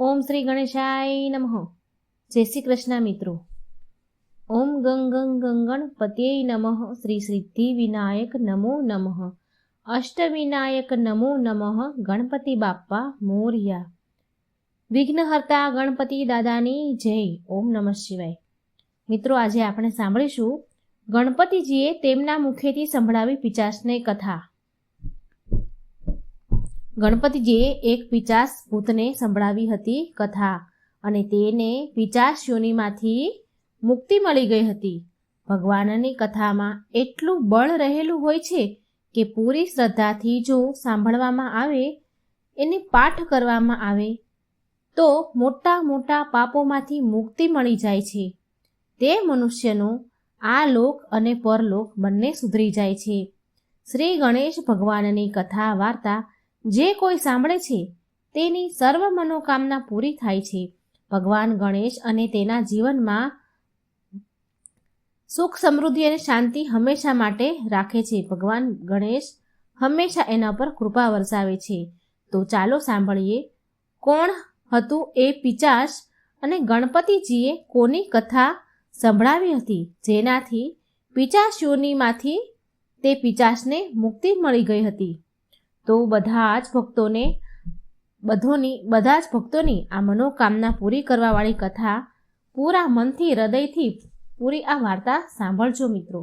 ઓમ શ્રી ગણેશાય નમઃ. જય શ્રી કૃષ્ણ મિત્રો. ઓમ ગંગ ગણપત્યે નમઃ. શ્રી સિદ્ધિ વિનાયક નમો નમઃ. અષ્ટવિનાયક નમો નમઃ. ગણપતિ બાપ્પા મોર્યા. વિઘ્નહર્તા ગણપતિ દાદાની જય. ઓમ નમઃ શિવાય. મિત્રો, આજે આપણે સાંભળીશું ગણપતિજીએ તેમના મુખેથી સંભળાવી પિચાસને કથા. ગણપતિજીએ એક પિચાસ ભૂતને સંભળાવી હતી કથા અને તેને પિચાસ યોનિમાંથી મુક્તિ મળી ગઈ હતી. ભગવાનની કથામાં એટલું બળ રહેલું હોય છે કે પૂરી શ્રદ્ધાથી જો સાંભળવામાં આવે, એને પાઠ કરવામાં આવે તો મોટા મોટા પાપોમાંથી મુક્તિ મળી જાય છે. તે મનુષ્યનો આ લોક અને પરલોક બંને સુધરી જાય છે. શ્રી ગણેશ ભગવાનની કથા વાર્તા જે કોઈ સાંભળે છે તેની સર્વ મનોકામના પૂરી થાય છે. ભગવાન ગણેશ અને તેના જીવનમાં સુખ, સમૃદ્ધિ અને શાંતિ હંમેશા માટે રાખે છે. ભગવાન ગણેશ હંમેશા એના પર કૃપા વરસાવે છે. તો ચાલો સાંભળીએ કોણ હતું એ પિચાસ અને ગણપતિજીએ કોની કથા સંભળાવી હતી જેનાથી પિચાસ યોનિમાંથી તે પિચાસને મુક્તિ મળી ગઈ હતી. તો બધા જ ભક્તોની આ મનોકામના પૂરી કરવાવાળી કથા પૂરા મનથી, હૃદયથી પૂરી આ વાર્તા સાંભળજો મિત્રો.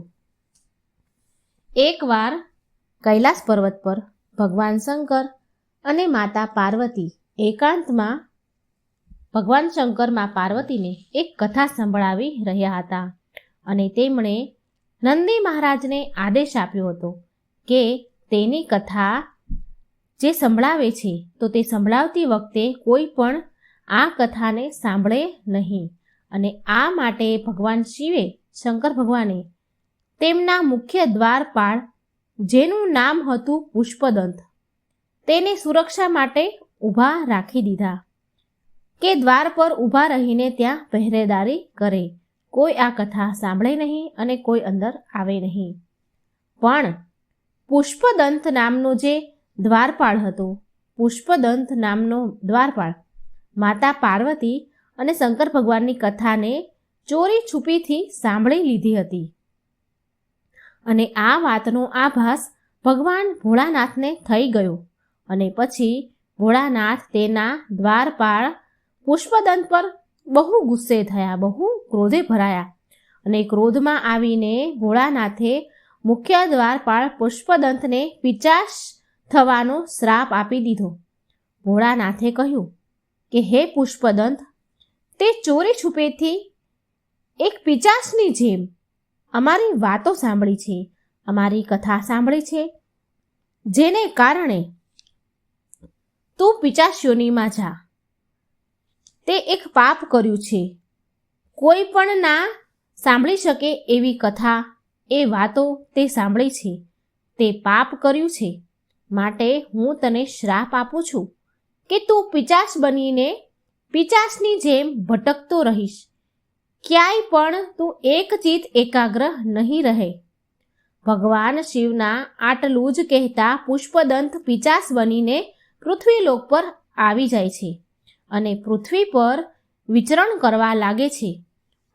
એકવાર કૈલાસ પર્વત પર ભગવાન શંકર અને માતા પાર્વતી એકાંતમાં ભગવાન શંકર મા પાર્વતીને એક કથા સંભળાવી રહ્યા હતા અને તેમણે નંદી મહારાજને આદેશ આપ્યો હતો કે તેની કથા જે સંભળાવે છે તો તે સંભળાવતી વખતે કોઈ પણ આ કથાને સાંભળે નહીં. અને આ માટે ભગવાન શિવે, શંકર ભગવાને તેમના મુખ્ય દ્વારપાળ, જેનું નામ હતું પુષ્પદંત, તેને સુરક્ષા માટે ઊભા રાખી દીધા કે દ્વાર પર ઊભા રહીને ત્યાં પહેરેદારી કરે. કોઈ આ કથા સાંભળે નહીં અને કોઈ અંદર આવે નહીં. પણ પુષ્પદંત નામનો જે દ્વારપાળ હતો, પુષ્પદંત નામનો દ્વારપાળ માતા પાર્વતી અને શંકર ભગવાનની કથાને ચોરી છુપીથી સાંભળી લીધી હતી. અને આ વાતનો આભાસ ભગવાન ભોળાનાથને થઈ ગયો અને પછી ભોળાનાથ તેના દ્વારપાળ પુષ્પદંત પર બહુ ગુસ્સે થયા, બહુ ક્રોધે ભરાયા અને ક્રોધમાં આવીને ભોળાનાથે મુખ્ય દ્વારપાળ પુષ્પદંતને પિચાસ થવાનો શ્રાપ આપી દીધો. ભોળાનાથે કહ્યું કે હે પુષ્પદંત, તે ચોરી છુપેથી એક પિચાસની જેમ અમારી વાતો સાંભળી છે, અમારી કથા સાંભળી છે, જેને કારણે તું પિચાસ યોનિમાં જા. તે એક પાપ કર્યું છે. કોઈ પણ ના સાંભળી શકે એવી કથા, એ વાતો તે સાંભળી છે, તે પાપ કર્યું છે. માટે હું તને શ્રાપ આપું છું કે તું પિચાસ બનીને પિચાસની જેમ ભટકતો રહીશ. ક્યાંય પણ તું એકચિત એકાગ્ર નહીં રહે. ભગવાન શિવના આટલું જ કહેતા પુષ્પદંત પિચાસ બનીને પૃથ્વીલોક પર આવી જાય છે અને પૃથ્વી પર વિચરણ કરવા લાગે છે.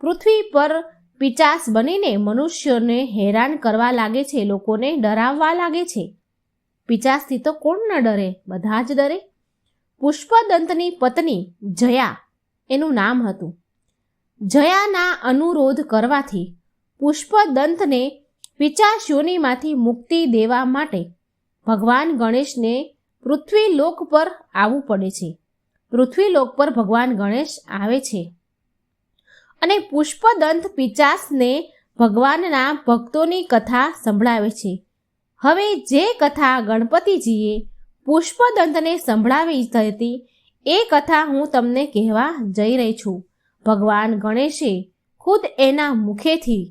પૃથ્વી પર પિચાસ બનીને મનુષ્યોને હેરાન કરવા લાગે છે, લોકોને ડરાવવા લાગે છે. પિચાસથી તો કોણ ન ડરે, બધા જ ડરે. પુષ્પદંતની પત્ની જયા એનું નામ હતું. જયાના અનુરોધ કરવાથી પુષ્પદંતને પિચાસ યોનિમાંથી મુક્તિ દેવા માટે ભગવાન ગણેશને પૃથ્વીલોક પર આવવું પડે છે. પૃથ્વીલોક પર ભગવાન ગણેશ આવે છે અને પુષ્પદંત પિચાસને ભગવાનના ભક્તોની કથા સંભળાવે છે. હવે જે કથા ગણપતિજીએ પુષ્પદંતને સંભળાવી હતી એ કથા હું તમને કહેવા જઈ રહી છું. ભગવાન ગણેશે ખુદ એના મુખેથી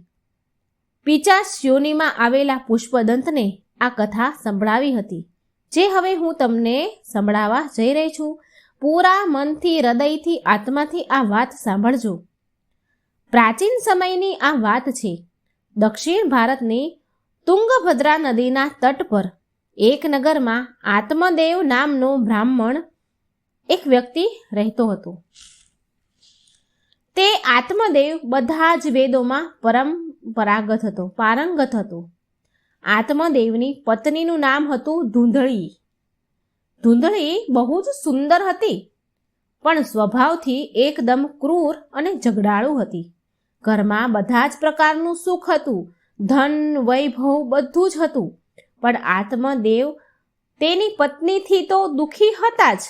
પિચાસ યોનિમાં આવેલા પુષ્પદંતને આ કથા સંભળાવી હતી, જે હવે હું તમને સંભળાવવા જઈ રહી છું. પૂરા મનથી, હૃદયથી, આત્માથી આ વાત સાંભળજો. પ્રાચીન સમયની આ વાત છે. દક્ષિણ ભારતની તુંગભદ્રા નદીના તટ પર એક નગરમાં આત્મદેવ નામનો બ્રાહ્મણ એક વ્યક્તિ રહેતો હતો. તે આત્મદેવ બધા જ વેદોમાં પારંગત હતો. આત્મદેવની પત્નીનું નામ હતું ધૂંધળી. ધૂંધળી બહુ જ સુંદર હતી, પણ સ્વભાવથી એકદમ ક્રૂર અને ઝઘડાળુ હતી. ઘરમાં બધા જ પ્રકારનું સુખ હતું, ધન વૈભવ બધું જ હતું, પણ આત્મદેવ તેની પત્નીથી તો દુઃખી હતા જ,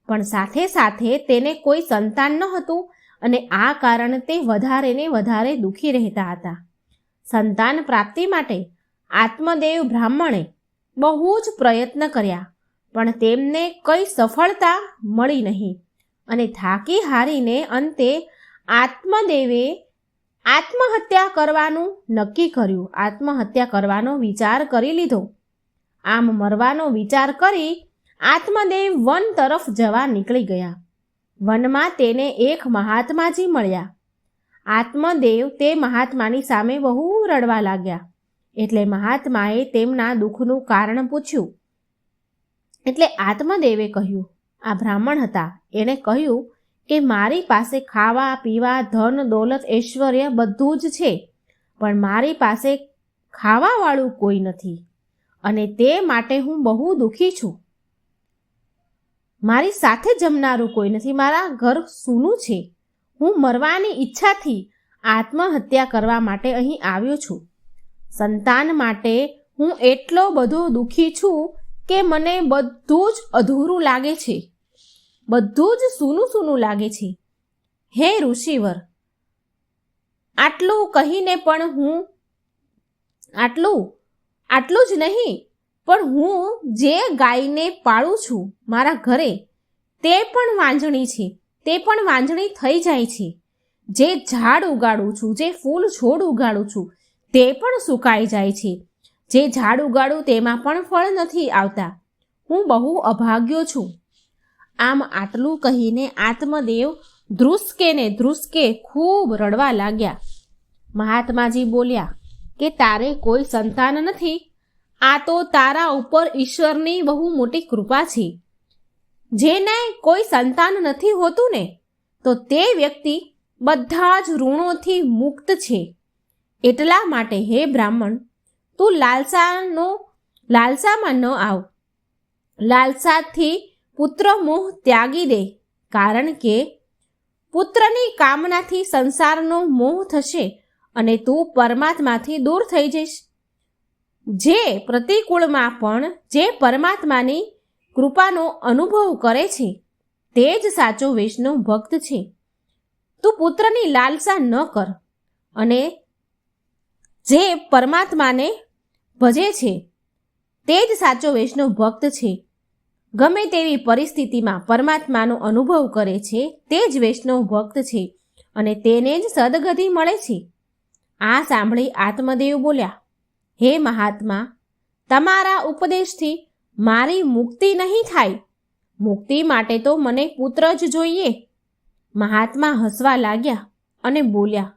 પણ સાથે સાથે તેને કોઈ સંતાન ન હતું અને આ કારણે તે વધારે ને વધારે દુઃખી રહેતા હતા. સંતાન પ્રાપ્તિ માટે આત્મદેવ બ્રાહ્મણે બહુ જ પ્રયત્ન કર્યા, પણ તેમને કઈ સફળતા મળી નહીં અને થાકી હારીને અંતે આત્મદેવે આત્મહત્યા કરવાનું નક્કી કર્યું. આત્મહત્યા કરવાનો વિચાર કરી લીધો. આમ મરવાનો વિચાર કરી આત્મદેવ વન તરફ જવા નીકળી ગયા. વનમાં તેને એક મહાત્માજી મળ્યા. આત્મદેવ તે મહાત્માની સામે બહુ રડવા લાગ્યા. એટલે મહાત્માએ તેમના દુઃખનું કારણ પૂછ્યું. એટલે આત્મદેવે કહ્યું, આ બ્રાહ્મણ હતા, એણે કહ્યું કે મારી પાસે ખાવા પીવા ધન દોલત ઐશ્વર્ય બધું જ છે, પણ મારી પાસે ખાવાવાળું કોઈ નથી અને તે માટે હું બહુ દુઃખી છું. મારી સાથે જમનારું કોઈ નથી, મારા ઘર સૂનું છે. હું મરવાની ઈચ્છાથી આત્મહત્યા કરવા માટે અહીં આવ્યો છું. સંતાન માટે હું એટલો બધો દુઃખી છું કે મને બધું જ અધૂરું લાગે છે, બધું જ સૂનું સૂનું લાગે છે. હે ઋષિવર, આટલું કહીને પણ હું આટલું જ નહીં, પણ હું જે ગાયને પાળું છું મારા ઘરે, તે પણ વાંજણી છે, તે પણ વાંજણી થઈ જાય છે. જે ઝાડ ઉગાડું છું, જે ફૂલ છોડ ઉગાડું છું, તે પણ સુકાઈ જાય છે. જે ઝાડ ઉગાડું તેમાં પણ ફળ નથી આવતા. હું બહુ અભાગ્યો છું. આમ આટલું કહીને આત્મદેવ ધ્રુસકે ખૂબ રડવા લાગ્યા. મહાત્માજી બોલ્યા કે તારે કોઈ સંતાન નથી, આ તો તારા ઉપર ઈશ્વરની બહુ મોટી કૃપા છે. જેને કોઈ સંતાન નથી હોતું ને, તો તે વ્યક્તિ બધા જ ઋણોથી મુક્ત છે. એટલા માટે હે બ્રાહ્મણ, તું લાલસામાં ન આવ. લાલસાથી પુત્ર મોહ ત્યાગી દે, કારણ કે પુત્રની કામનાથી સંસારનો મોહ થશે અને તું પરમાત્માથી દૂર થઈ જઈશ. જે પ્રતિકૂળમાં પણ જે પરમાત્માની કૃપાનો અનુભવ કરે છે તે જ સાચો વૈષ્ણવ ભક્ત છે. તું પુત્રની લાલસા ન કર અને જે પરમાત્માને ભજે છે તે જ સાચો વૈષ્ણવ ભક્ત છે. ગમે તેવી પરિસ્થિતિમાં પરમાત્માનો અનુભવ કરે છે તે જ વૈષ્ણવ ભક્ત છે અને તેને જ સદગતિ મળે છે. આ સાંભળી આત્મદેવ બોલ્યા, હે મહાત્મા, તમારા ઉપદેશથી મારી મુક્તિ નહીં થાય. મુક્તિ માટે તો મને પુત્ર જ જોઈએ. મહાત્મા હસવા લાગ્યા અને બોલ્યા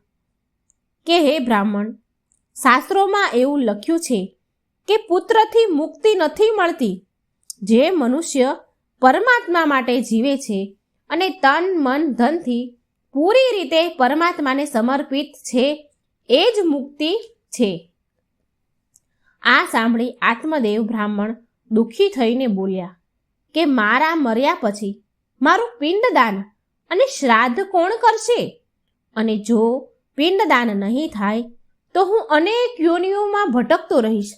કે હે બ્રાહ્મણ, શાસ્ત્રોમાં એવું લખ્યું છે કે પુત્રથી મુક્તિ નથી મળતી. જે મનુષ્ય પરમાત્મા માટે જીવે છે અને તન મન ધનથી પૂરી રીતે પરમાત્માને સમર્પિત છે, એ જ મુક્તિ છે. આ સાંભળી આત્મદેવ બ્રાહ્મણ દુઃખી થઈને બોલ્યા કે મારા મર્યા પછી મારું પિંડદાન અને શ્રાદ્ધ કોણ કરશે? અને જો પિંડદાન નહીં થાય તો હું અનેક યોનિઓમાં ભટકતો રહીશ.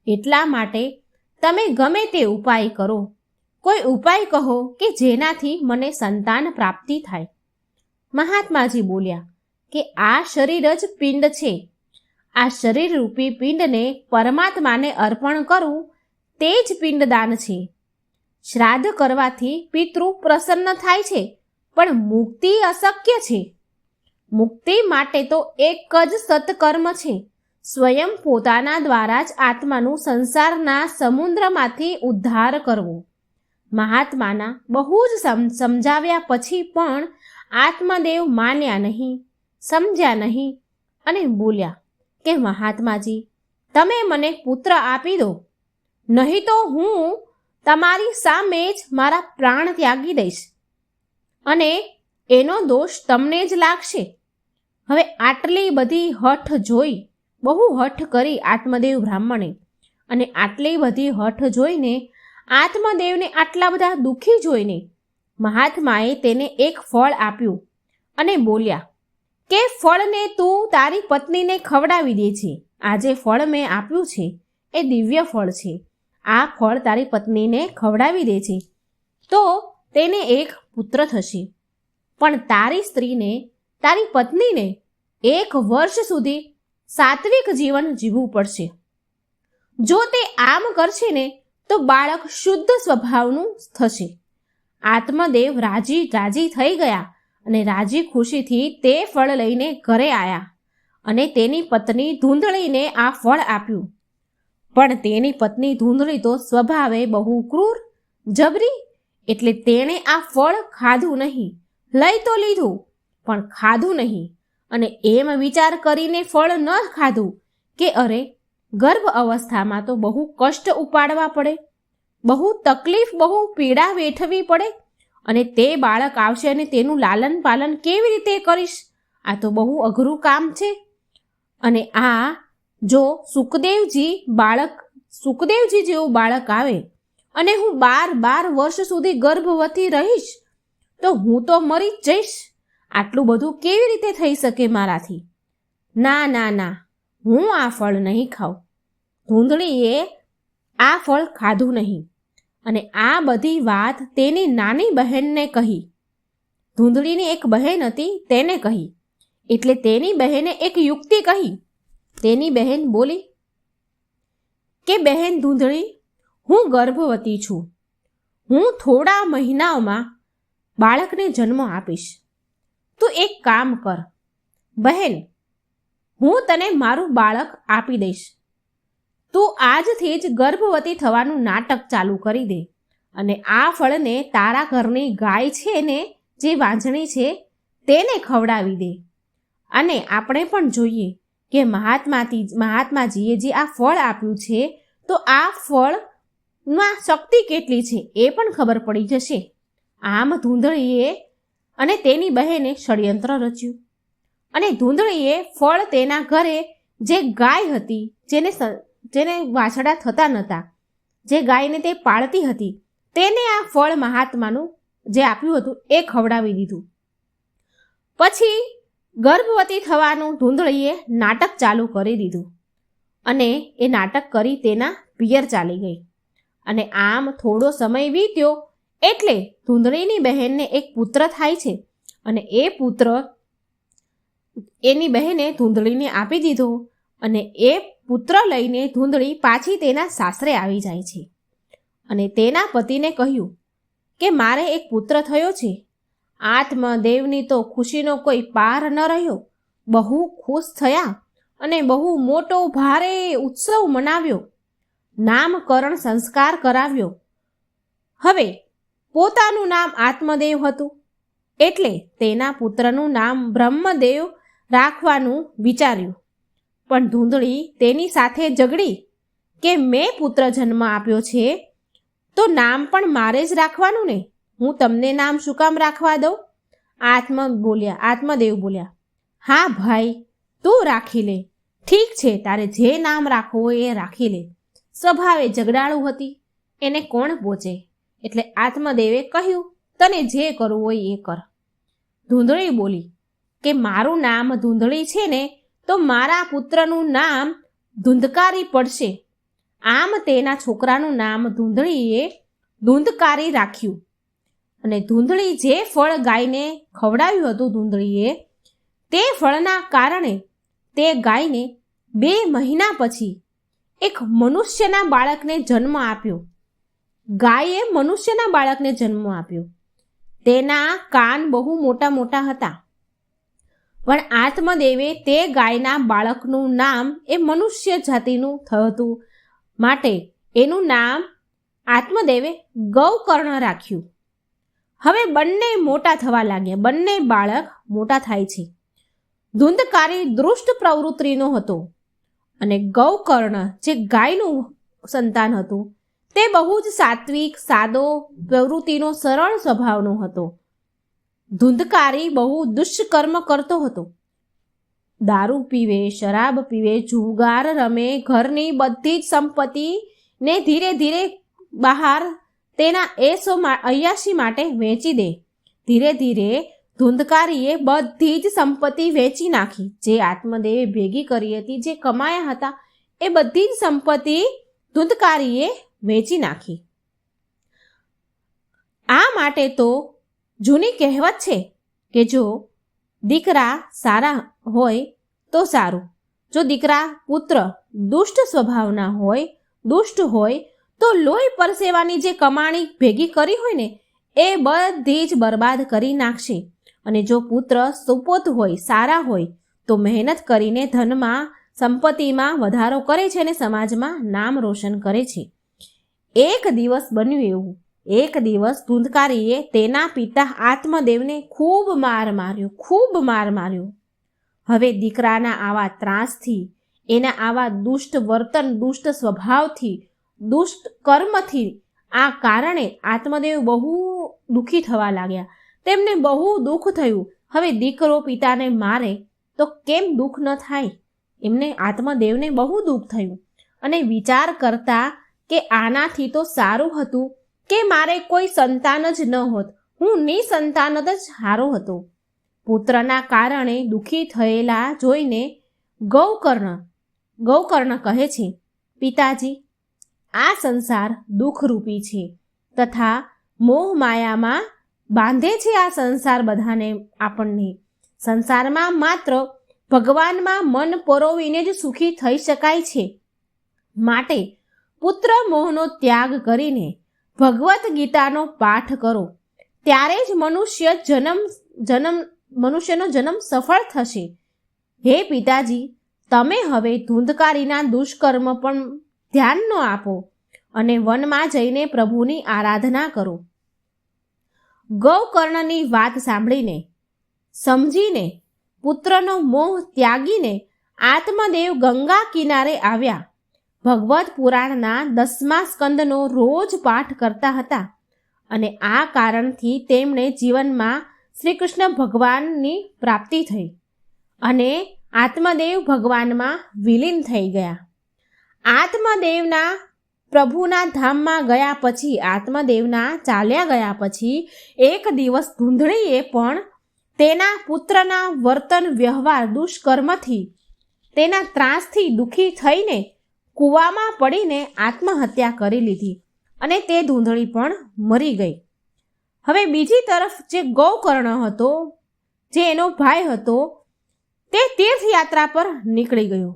એટલા માટે તમે ગમે તે ઉપાય કરો, કોઈ ઉપાય કહો કે જેનાથી મને સંતાન પ્રાપ્તિ થાય. મહાત્માજી બોલ્યા કે આ શરીર જ પિંડ છે. આ શરીર રૂપી પિંડને પરમાત્માને અર્પણ કરવું તે જ પિંડદાન છે. શ્રાદ્ધ કરવાથી પિતૃ પ્રસન્ન થાય છે, પણ મુક્તિ અશક્ય છે. મુક્તિ માટે તો એક જ સત્કર્મ છે, સ્વયં પોતાના દ્વારા જ આત્માનું સંસારના સમુદ્રમાંથી ઉદ્ધાર કરવો. મહાત્માના બહુ જ સમજાવ્યા પછી પણ આત્મદેવ માન્યા નહીં, સમજ્યા નહીં અને બોલ્યા કે મહાત્માજી, તમે મને પુત્ર આપી દો, નહીં તો હું તમારી સામે જ મારા પ્રાણ ત્યાગી દઈશ અને એનો દોષ તમને જ લાગશે. હવે આટલી બધી હઠ જોઈ, બહુ હઠ કરી આત્મદેવ બ્રાહ્મણે, અને આટલી બધી હઠ જોઈને આત્મદેવને આટલા બધા દુઃખી જોઈને મહાત્માએ તેને એક ફળ આપ્યું અને બોલ્યા કે ફળને તું તારી પત્નીને ખવડાવી દે છે. આ જે ફળ મેં આપ્યું છે એ દિવ્ય ફળ છે. આ ફળ તારી પત્નીને ખવડાવી દે છે તો તેને એક પુત્ર થશે. પણ તારી સ્ત્રીને, તારી પત્નીને 1 વર્ષ સુધી સાત્વિક જીવન જીવવું પડશે. જો તે આમ કરશે ને તો બાળક શુદ્ધ સ્વભાવનું થશે. આત્મદેવ રાજી થઈ ગયા અને રાજી ખુશીથી તે ફળ લઈને ઘરે આવ્યા અને તેની પત્ની ધૂંધળીને આ ફળ આપ્યું. પણ તેની પત્ની ધૂંધળી તો સ્વભાવે બહુ ક્રૂર, જબરી, એટલે તેણે આ ફળ ખાધું નહીં. લઈ તો લીધું પણ ખાધું નહીં. અને એમ વિચાર કરીને ફળ ન ખાધું કે અરે, ગર્ભ અવસ્થામાં તો બહુ કષ્ટ ઉપાડવા પડે, બહુ તકલીફ, બહુ પીડા વેઠવી પડે, અને તે બાળક આવશે અને તેનું લાલન પાલન કેવી રીતે કરીશ? આ તો બહુ અઘરું કામ છે. અને આ જો સુખદેવજી જેવું બાળક આવે અને હું 12 વર્ષ સુધી ગર્ભવતી રહીશ તો હું તો મરી જ જઈશ. આટલું બધું કેવી રીતે થઈ શકે મારાથી? ના ના ના, હું આ ફળ નહીં ખાઉં. ધૂંધળીએ આ ફળ ખાધું નહીં અને આ બધી વાત તેની નાની બહેનને કહી. ધૂંધળીની એક બહેન હતી, તેને કહી. એટલે તેની બહેને એક યુક્તિ કહી. તેની બહેન બોલી કે બહેન ધૂંધળી, હું ગર્ભવતી છું. હું થોડા મહિનાઓમાં બાળકને જન્મ આપીશ. તું એક કામ કર બહેન, હું તને મારું બાળક આપી દઈશ. તું આજથી જ ગર્ભવતી થવાનું નાટક ચાલુ કરી દે અને આ ફળને તારા ઘરની ગાય છે ને, જે વાંઝણી છે, તેને ખવડાવી દે. અને આપણે પણ જોઈએ કે મહાત્માજીએ જે આ ફળ આપ્યું છે તો આ ફળમાં શક્તિ કેટલી છે એ પણ ખબર પડી જશે. આમ ધૂંધળીએ અને તેની બહેને ષડયંત્ર રચ્યું અને ધૂંધળીએ ફળ તેના ઘરે જે ગાય હતી, જેને વાછડા થતા નહોતા, જે ગાયને તે પાળતી હતી, તેને આ ફળ મહાત્માનું જે આપ્યું હતું એ ખવડાવી દીધું. પછી ગર્ભવતી થવાનું ધૂંધળીએ નાટક ચાલુ કરી દીધું અને એ નાટક કરી તેના પિયર ચાલી ગઈ. અને આમ થોડો સમય વીત્યો એટલે ધૂંધળીની બહેનને એક પુત્ર થાય છે અને એ પુત્ર એની બહેને ધૂંધળીને આપી દીધો અને એ પુત્ર લઈને ધૂંધળી પાછી તેના સાસરે આવી જાય છે અને તેના પતિને કહ્યું કે મારે એક પુત્ર થયો છે. આત્મદેવની તો ખુશીનો કોઈ પાર ન રહ્યો. બહુ ખુશ થયા અને બહુ મોટો ભારે ઉત્સવ મનાવ્યો, નામકરણ સંસ્કાર કરાવ્યો. હવે પોતાનું નામ આત્મદેવ હતું એટલે તેના પુત્રનું નામ બ્રહ્મદેવ રાખવાનું વિચાર્યું. પણ ધૂંધળી તેની સાથે ઝઘડી કે મેં પુત્ર જન્મ આપ્યો છે તો નામ પણ મારે જ રાખવાનું ને, હું તમને નામ શું કામ રાખવા દઉં? આત્મદેવ બોલ્યા, હા ભાઈ, તું રાખી લે. ઠીક છે, તારે જે નામ રાખવું હોય એ રાખી લે. સ્વભાવે ઝઘડાળું હતી, એને કોણ પહોંચે? એટલે આત્મદેવે કહ્યું, તને જે કરવું હોય એ કર. ધૂંધળી બોલી કે મારું નામ ધૂંધળી છે ને તો મારા પુત્રનું નામ ધૂંધકારી પડશે. આમ તેના છોકરાનું નામ ધૂંધળીએ ધૂંધકારી રાખ્યું. અને ધૂંધળી જે ફળ ગાયને ખવડાવ્યું હતું ધૂંધળીએ, તે ફળના કારણે તે ગાયને 2 મહિના પછી એક મનુષ્યના બાળકને જન્મ આપ્યો. ગાયે મનુષ્યના બાળકને જન્મ આપ્યો. તેના કાન બહુ મોટા મોટા હતા, પણ આત્મદેવે તે ગાયના બાળકનું નામ એ મનુષ્ય જાતિનું થતું માટે એનું નામ આત્મદેવે ગૌકર્ણ રાખ્યું. હવે બંને મોટા થવા લાગ્યા, બંને બાળક મોટા થાય છે. ધૂંધકારી દુષ્ટ પ્રવૃત્તિનો હતો અને ગૌકર્ણ જે ગાયનું સંતાન હતું તે બહુ જ સાત્વિક, સાદો, પ્રવૃત્તિનો સરળ સ્વભાવનો હતો. ધુંધકારી બહુ દુષ્કર્મ કરતો હતો. દારૂ પીવે, શરાબ પીવે, જુગાર રમે, ઘરની બધી જ સંપત્તિને ધીરે ધીરે બહાર તેના અય્યાશી માટે વેચી દે. ધીરે ધીરે ધુંધકારીએ બધી જ સંપત્તિ વેચી નાખી. જે આત્મદેવે ભેગી કરી હતી, જે કમાયા હતા, એ બધી જ સંપત્તિ ધુંધકારીએ વેચી નાખી. આ માટે તો જૂની કહેવત છે કે જો દીકરા સારા હોય તો સારું, જો દીકરા પુત્ર દુષ્ટ સ્વભાવના હોય, દુષ્ટ હોય, તો લોહી પરસેવાની જે કમાણી ભેગી કરી હોય ને એ બધી જ બરબાદ કરી નાખશે. અને જો પુત્ર સુપોત હોય, સારા હોય, તો મહેનત કરીને ધનમાં, સંપત્તિમાં વધારો કરે છે અને સમાજમાં નામ રોશન કરે છે. એક દિવસ બન્યું એવું, એક દિવસ ધુંધકારીએ તેના પિતા આત્મદેવને ખૂબ માર માર્યો. હવે દીકરાના આવા ત્રાસથી, એના આવા દુષ્ટ વર્તન, દુષ્ટ સ્વભાવથી, દુષ્ટ કર્મથી આ કારણે આત્મદેવ બહુ દુઃખી થવા લાગ્યા. તેમને બહુ દુઃખ થયું. હવે દીકરો પિતાને મારે તો કેમ દુઃખ ન થાય? એમને આત્મદેવને બહુ દુઃખ થયું અને વિચાર કરતા કે આનાથી તો સારું હતું કે મારે કોઈ સંતાન જ ન હોત, હું નિસંતાન જ સારો હતો. પુત્રના કારણે દુઃખી થયેલા જોઈને ગૌકર્ણ કહે છે, પિતાજી, આ સંસાર દુઃખરૂપી છે તથા મોહ માયામાં બાંધે છે. આ સંસાર બધાને, આપણને સંસારમાં માત્ર ભગવાનમાં મન પરોવીને જ સુખી થઈ શકાય છે. માટે પુત્ર મોહનો ત્યાગ કરીને ભગવદ્ ગીતાનો પાઠ કરો, ત્યારે જ મનુષ્યનો જન્મ સફળ થશે. હે પિતાજી, તમે હવે ધુંધકારીના દુષ્કર્મ પણ ધ્યાન ન આપો અને વનમાં જઈને પ્રભુની આરાધના કરો. ગૌકર્ણની વાત સાંભળીને, સમજીને, પુત્રનો મોહ ત્યાગીને આત્મદેવ ગંગા કિનારે આવ્યા. ભગવદ્ પુરાણના 10મા સ્કંદનો રોજ પાઠ કરતા હતા અને આ કારણથી તેમણે જીવનમાં શ્રી કૃષ્ણ ભગવાનની પ્રાપ્તિ થઈ અને આત્મદેવ ભગવાનમાં વિલીન થઈ ગયા. આત્મદેવના પ્રભુના ધામમાં ગયા પછી, આત્મદેવના ચાલ્યા ગયા પછી એક દિવસ ધૂંધળીએ પણ તેના પુત્રના વર્તન, વ્યવહાર, દુષ્કર્મથી, તેના ત્રાસથી દુઃખી થઈને કૂવામાં પડીને આત્મહત્યા કરી લીધી અને તે ધૂંધળી પણ મરી ગઈ. હવે બીજી તરફ જે ગૌકર્ણ હતો, જે એનો ભાઈ હતો, તે તીર્થયાત્રા પર નીકળી ગયો.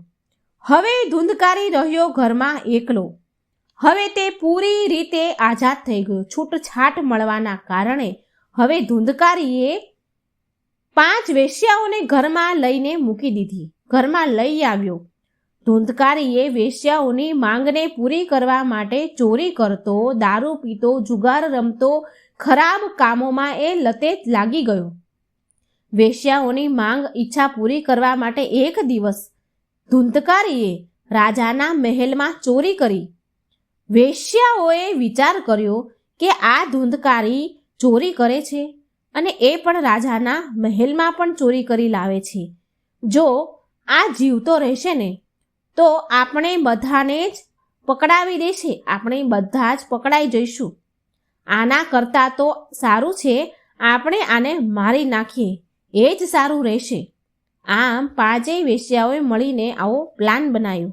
હવે ધુંધકારી રહ્યો ઘરમાં એકલો. હવે તે પૂરી રીતે આઝાદ થઈ ગયો. છૂટછાટ મળવાના કારણે હવે ધુંધકારીએ 5 વેશ્યાઓને ઘરમાં લઈને મૂકી દીધી. ઘરમાં લઈ આવ્યો. ધુંધકારીએ વેશ્યાઓની માંગને પૂરી કરવા માટે ચોરી કરતો, દારૂ પીતો, જુગાર રમતો, ખરાબ કામોમાં એ લતે લાગી ગયો. વેશ્યાઓની માંગ, ઈચ્છા પૂરી કરવા માટે એક દિવસ ધુંધકારીએ રાજાના મહેલમાં ચોરી કરી. વેશ્યાઓએ વિચાર કર્યો કે આ ધુંધકારી ચોરી કરે છે અને એ પણ રાજાના મહેલમાં પણ ચોરી કરી લાવે છે. જો આ જીવતો રહેશે ને તો આપણે બધાને જ પકડાવી દેશે, આપણે બધા જ પકડાઈ જઈશું. આના કરતાં તો સારું છે આપણે આને મારી નાખીએ, એ જ સારું રહેશે. આમ 5 વેશ્યાઓએ મળીને આવો પ્લાન બનાવ્યો.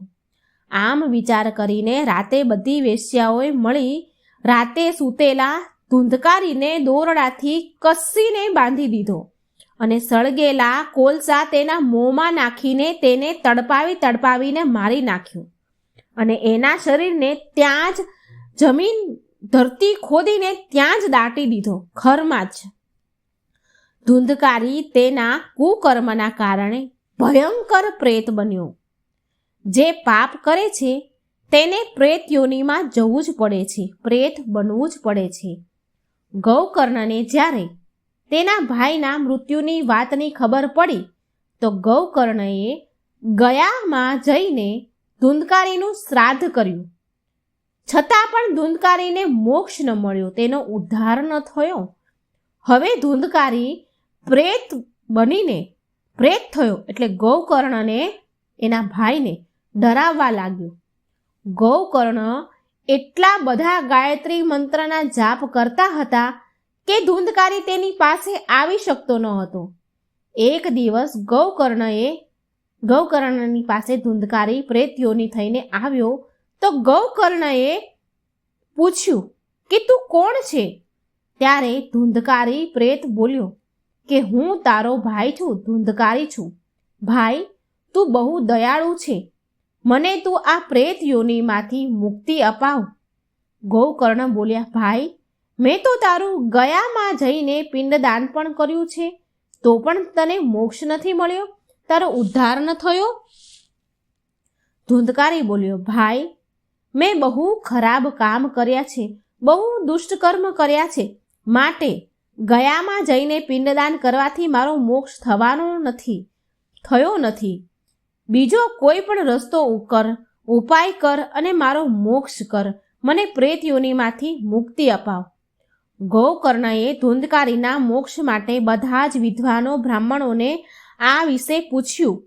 આમ વિચાર કરીને રાતે બધી વેશ્યાઓએ મળી રાતે સૂતેલા ધુંધકારીને દોરડાથી કસીને બાંધી દીધો અને સળગેલા કોલસા તેના મોંમાં નાખીને તેને તડપાવીને મારી નાખ્યો અને એના શરીરને ત્યાં જ ધરતી ખોદીને ત્યાં જ દાટી દીધો, ઘરમાં જ. ધુંધકારી તેના કુકર્મના કારણે ભયંકર પ્રેત બન્યો. જે પાપ કરે છે તેને પ્રેત યોનિમાં જવું જ પડે છે, પ્રેત બનવું જ પડે છે. ગૌકર્ણને જ્યારે તેના ભાઈના મૃત્યુની વાતની ખબર પડી તો ગૌકર્ણએ ગયામાં જઈને ધુંધકારીનું શ્રાદ્ધ કર્યું. છતાં પણ ધુંધકારીને મોક્ષ ન મળ્યો, તેનો ઉદ્ધાર ન થયો. હવે ધુંધકારી પ્રેત બનીને પ્રેત થયો એટલે ગૌકર્ણને એના ભાઈને ડરાવવા લાગ્યો. ગૌકર્ણ એટલા બધા ગાયત્રી મંત્રના જાપ કરતા હતા કે ધુંધકારી તેની પાસે આવી શકતો ન હતો. એક દિવસ ગૌકર્ણની પાસે ધુંધકારી પ્રેત યોની થઈને આવ્યો તો ગૌકર્ણએ પૂછ્યું કે તું કોણ છે? ત્યારે ધુંધકારી પ્રેત બોલ્યો કે હું તારો ભાઈ છું, ધુંધકારી છું. ભાઈ, તું બહુ દયાળુ છે, મને તું આ પ્રેત યોનીમાંથી મુક્તિ અપાવ. ગૌકર્ણ બોલ્યા, ભાઈ, મેં તો તારું ગયામાં જઈને પિંડદાન પણ કર્યું છે, તો પણ તને મોક્ષ નથી મળ્યો, તારો ઉદ્ધાર ન થયો. ધુંધકારી બોલ્યો, ભાઈ, મેં બહુ ખરાબ કામ કર્યા છે, બહુ દુષ્ટકર્મ કર્યા છે, માટે ગયામાં જઈને પિંડદાન કરવાથી મારો મોક્ષ થયો નથી. બીજો કોઈ પણ રસ્તો ઉપાય કર અને મારો મોક્ષ કર, મને પ્રેત યોનીમાંથી મુક્તિ અપાવ. ગૌકર્ણએ ધુંધકારીના મોક્ષ માટે બધા જ વિદ્વાનો બ્રાહ્મણોને આ વિશે પૂછ્યું.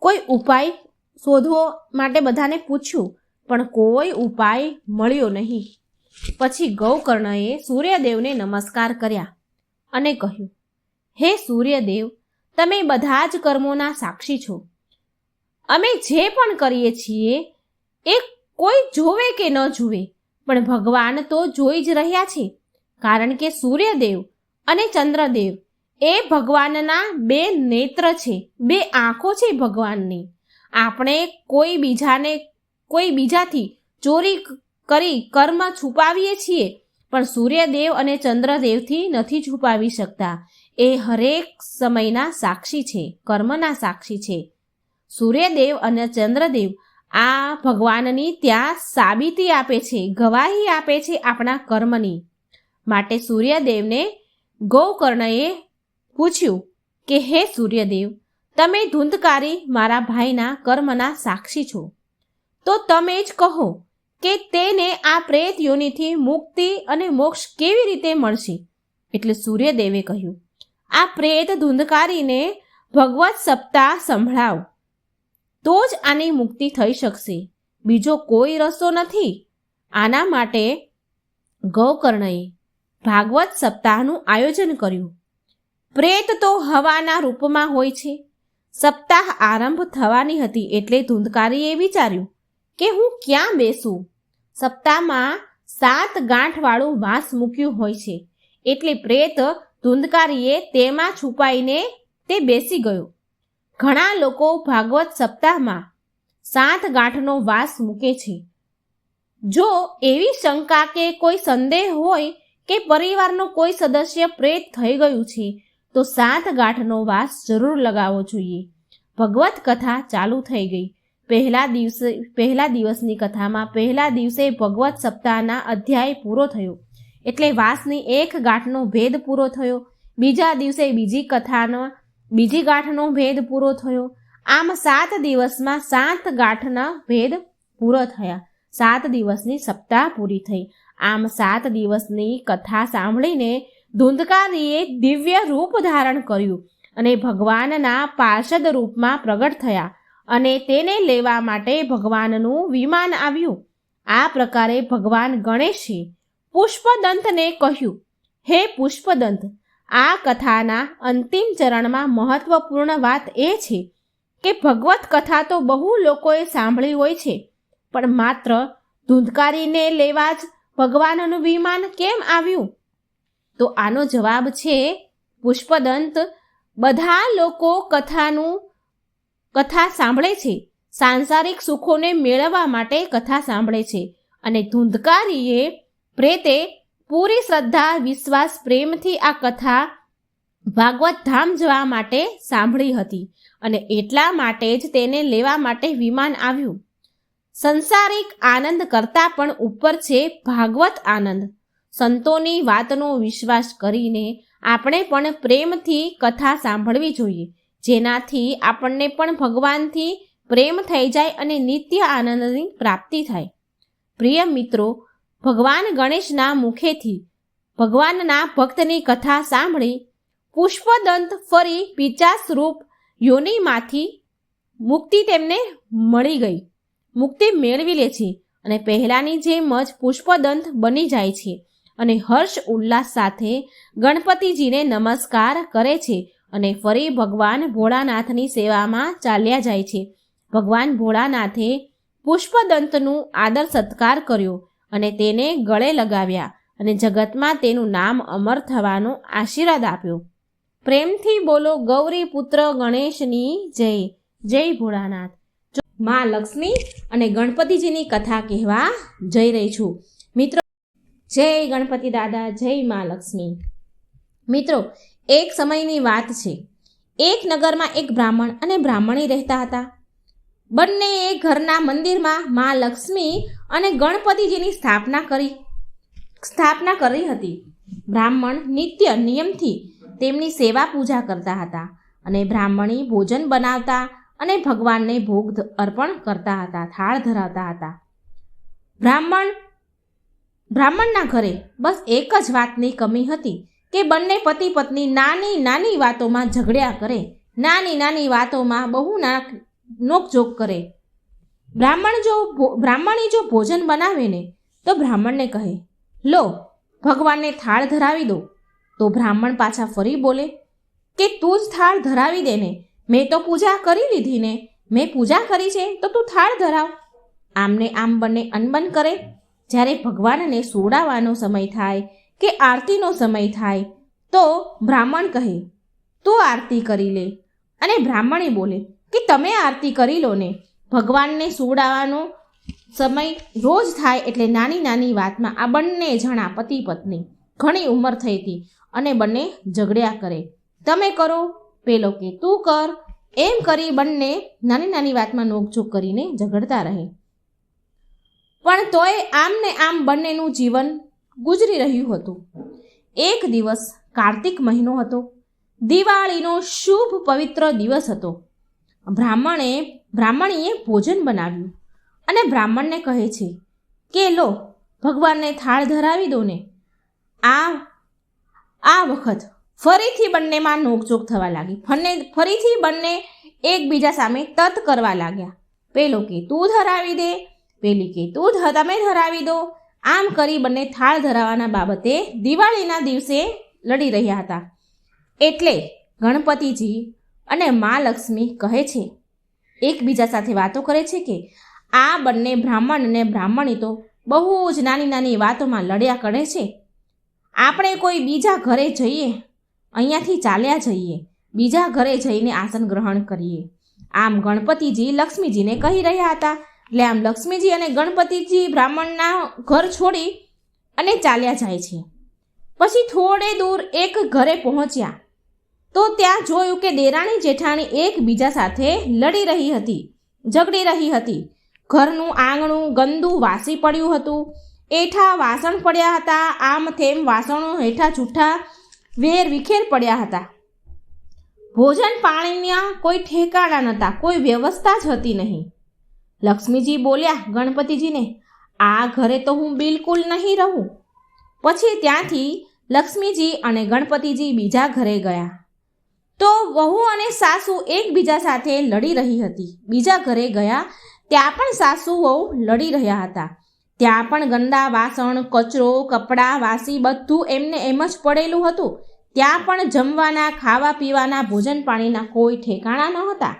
કોઈ ઉપાય શોધવા માટે બધાને પૂછ્યું, પણ કોઈ ઉપાય મળ્યો નહીં. પછી ગૌકર્ણએ સૂર્યદેવને નમસ્કાર કર્યા અને કહ્યું, હે સૂર્યદેવ, તમે બધા જ કર્મોના સાક્ષી છો. અમે જે પણ કરીએ છીએ એ કોઈ જોવે કે ન જુએ, પણ ભગવાન તો જોઈ જ રહ્યા છે, કારણ કે સૂર્યદેવ અને ચંદ્રદેવ એ ભગવાનના બે નેત્ર છે, બે આંખો છે ભગવાનની. આપણે કોઈ બીજાથી ચોરી કરી કર્મ છુપાવીએ છીએ, પણ સૂર્યદેવ અને ચંદ્રદેવથી નથી છુપાવી શકતા. એ હરેક સમયના સાક્ષી છે, કર્મના સાક્ષી છે. સૂર્યદેવ અને ચંદ્રદેવ આ ભગવાનની ત્યાં સાબિતી આપે છે, ગવાહી આપે છે આપણા કર્મની. માટે સૂર્યદેવને ગૌકર્ણએ પૂછ્યું કે હે સૂર્યદેવ, તમે ધુંધકારી મારા ભાઈના કર્મના સાક્ષી છો, તો તમે જ કહો કે તેને આ પ્રેત યોનિથી મુક્તિ અને મોક્ષ કેવી રીતે મળશે? એટલે સૂર્યદેવે કહ્યું, આ પ્રેત ધુંધકારીને ભગવત સપ્તાહ સંભળાવ, તો જ આની મુક્તિ થઈ શકશે, બીજો કોઈ રસ્તો નથી. આના માટે ગૌકર્ણએ ભાગવત સપ્તાહનું આયોજન કર્યું. પ્રેત તો હવાના રૂપમાં હોય છે. સપ્તાહ આરંભ થવાની હતી એટલે ધુંધકારીએ વિચાર્યું કે હું ક્યાં બેસું? સપ્તાહમાં 7 ગાંઠવાળું વાંસ મૂક્યું હોય છે, એટલે પ્રેત ધુંધકારીએ તેમાં છુપાઈને તે બેસી ગયો. ઘણા લોકો ભાગવત સપ્તાહમાં 7 ગાંઠનો વાંસ મૂકે છે. જો એવી શંકા કે કોઈ સંદેહ હોય કે પરિવારનો કોઈ સદસ્ય પ્રેત થઈ ગયું છે, તો 7 ગાંઠનો વાંસ જરૂર લગાવવો જોઈએ. ભગવત કથા ચાલુ થઈ ગઈ. પહેલા દિવસની કથામાં પહેલા દિવસે ભગવત સપ્તાહના અધ્યાય પૂરો થયો, એટલે વાંસની 1 ગાંઠનો ભેદ પૂરો થયો. બીજા દિવસે બીજી ગાંઠનો ભેદ પૂરો થયો. આમ 7 દિવસમાં 7 ગાંઠના ભેદ પૂરો થયા. 7 દિવસની સપ્તાહ પૂરી થઈ. આમ 7 દિવસની કથા સાંભળીને ધુંધકારીએ દિવ્ય રૂપ ધારણ કર્યું અને ભગવાનના પાર્ષદ રૂપમાં પ્રગટ થયા અને તેને લેવા માટે ભગવાનનું વિમાન આવ્યું. આ પ્રકારે ભગવાન ગણેશે પુષ્પદંતને કહ્યું, હે પુષ્પદંત, આ કથાના અંતિમ ચરણમાં મહત્વપૂર્ણ વાત એ છે કે ભગવત કથા તો બહુ લોકોએ સાંભળી હોય છે, પણ માત્ર ધુંધકારીને લેવા જ ભગવાનનું વિમાન કેમ આવ્યું? તો આનો જવાબ છે પુષ્પદંત, બધા લોકો કથા સાંભળે છે, સાંસારિક સુખોને મેળવવા માટે કથા સાંભળે છે, અને ધુંધકારીએ પ્રેતે પૂરી શ્રદ્ધા, વિશ્વાસ, પ્રેમથી આ કથા ભાગવત ધામ જવા માટે સાંભળી હતી, અને એટલા માટે જ તેને લેવા માટે વિમાન આવ્યું. સંસારિક આનંદ કરતાં પણ ઉપર છે ભાગવત આનંદ. સંતોની વાતનો વિશ્વાસ કરીને આપણે પણ પ્રેમથી કથા સાંભળવી જોઈએ, જેનાથી આપણને પણ ભગવાનથી પ્રેમ થઈ જાય અને નિત્ય આનંદની પ્રાપ્તિ થાય. પ્રિય મિત્રો, ભગવાન ગણેશના મુખેથી ભગવાનના ભક્તની કથા સાંભળી પુષ્પદંત ફરી પિચાસ રૂપ યોનિમાંથી મુક્તિ તેમને મળી ગઈ, મુક્તિ મેળવી લે છે અને પહેલાંની જેમ જ પુષ્પદંત બની જાય છે અને હર્ષ ઉલ્લાસ સાથે ગણપતિજીને નમસ્કાર કરે છે અને ફરી ભગવાન ભોળાનાથની સેવામાં ચાલ્યા જાય છે. ભગવાન ભોળાનાથે પુષ્પદંતનું આદર સત્કાર કર્યો અને તેને ગળે લગાવ્યા અને જગતમાં તેનું નામ અમર થવાનો આશીર્વાદ આપ્યો. પ્રેમથી બોલો ગૌરી પુત્ર ગણેશની જય. જય ભોળાનાથ. મા લક્ષ્મી અને ગણપતિજીની કથા કહેવા જઈ રહી છું. મિત્રો, જય ગણપતિ દાદા, જય મા લક્ષ્મી. મિત્રો, એક સમયની વાત છે. એક નગરમાં એક બ્રાહ્મણ અને બ્રાહ્મણી રહેતા હતા. બંને એક ઘરના મંદિરમાં મા લક્ષ્મી અને ગણપતિજીની સ્થાપના કરી હતી. બ્રાહ્મણ નિત્ય નિયમથી તેમની સેવા પૂજા કરતા હતા અને બ્રાહ્મણી ભોજન બનાવતા અને ભગવાનને ભોગ અર્પણ કરતા હતા, થાળ ધરાવતા હતા. બ્રાહ્મણના ઘરે બસ એક જ વાતની કમી હતી કે બંને પતિ પત્ની નાની નાની વાતોમાં ઝઘડ્યા કરે, નાની નાની વાતોમાં બહુ નોકઝોક કરે. બ્રાહ્મણી જો ભોજન બનાવે ને તો બ્રાહ્મણને કહે, લો ભગવાનને થાળ ધરાવી દો. તો બ્રાહ્મણ પાછા ફરી બોલે કે તું જ થાળ ધરાવી દે ને, મેં તો પૂજા કરી લીધી ને, મેં પૂજા કરી છે તો તું થાળ ધરાવ. આમને આમ બંને અનબન કરે. જ્યારે ભગવાનને સોડાવવાનો સમય થાય કે આરતીનો સમય થાય તો બ્રાહ્મણ કહે, તું આરતી કરી લે, અને બ્રાહ્મણી બોલે કે તમે આરતી કરી લો ને. ભગવાનને સોડાવવાનો સમય રોજ થાય એટલે નાની નાની વાતમાં આ બંને જણા પતિ પત્ની ઘણી ઉંમર થઈ હતી અને બંને ઝઘડ્યા કરે. તમે કરો, પેલો કે તું કર, એમ કરી બંને નાની નાની વાતમાં નોકઝોક કરીને ઝઘડતા રહે. પણ તોય આમ ને આમ બંનેનું જીવન ગુજરી રહ્યું હતું. એક દિવસ કાર્તિક મહિનો હતો. દિવાળીનો શુભ પવિત્ર દિવસ હતો. બ્રાહ્મણીએ ભોજન બનાવ્યું અને બ્રાહ્મણને કહે છે કે લો ભગવાનને થાળ ધરાવી દો ને. આ વખત ફરીથી બંનેમાં નોકઝોક થવા લાગી. ફરીથી બંને એકબીજા સામે તત કરવા લાગ્યા. પેલો કે તું ધરાવી દે, પેલી કે તમે ધરાવી દો. આમ કરી બંને થાળ ધરાવવાના બાબતે દિવાળીના દિવસે લડી રહ્યા હતા. એટલે ગણપતિજી અને મા લક્ષ્મી કહે છે, એકબીજા સાથે વાતો કરે છે કે આ બંને બ્રાહ્મણ અને બ્રાહ્મણી તો બહુ જ નાની નાની વાતોમાં લડ્યા કરે છે. આપણે કોઈ બીજા ઘરે જઈએ, અહીંયાથી ચાલ્યા જઈએ, બીજા ઘરે જઈને આસન ગ્રહણ કરીએ. આમ ગણપતિજી લક્ષ્મીજીને કહી રહ્યા હતા. એટલે આમ લક્ષ્મીજી અને ગણપતિજી બ્રાહ્મણના ઘર છોડી અને ચાલ્યા જાય છે. પછી થોડે દૂર એક ઘરે પહોંચ્યા તો ત્યાં જોયું કે દેરાણી જેઠાણી એકબીજા સાથે લડી રહી હતી, ઝઘડી રહી હતી. ઘરનું આંગણું ગંદુ વાસી પડ્યું હતું. એઠા વાસણ પડ્યા હતા. આમ તેમ વાસણો હેઠા જૂઠા વેર વિખેર પડ્યા હતા. ભોજન પાણીના કોઈ ઠેકાણા નહોતા, કોઈ વ્યવસ્થા જ હતી નહીં. લક્ષ્મીજી બોલ્યા ગણપતિજીને, આ ઘરે તો હું બિલકુલ નહીં રહું. પછી ત્યાંથી લક્ષ્મીજી અને ગણપતિજી બીજા ઘરે ગયા તો વહુ અને સાસુ એકબીજા સાથે લડી રહી હતી. બીજા ઘરે ગયા ત્યાં પણ સાસુ વહુ લડી રહ્યા હતા. ત્યાં પણ ગંદા વાસણ, કચરો, કપડાં, વાસી બધું એમને એમ જ પડેલું હતું. ત્યાં પણ જમવાના, ખાવા પીવાના, ભોજન પાણીના કોઈ ઠેકાણા ન હતા.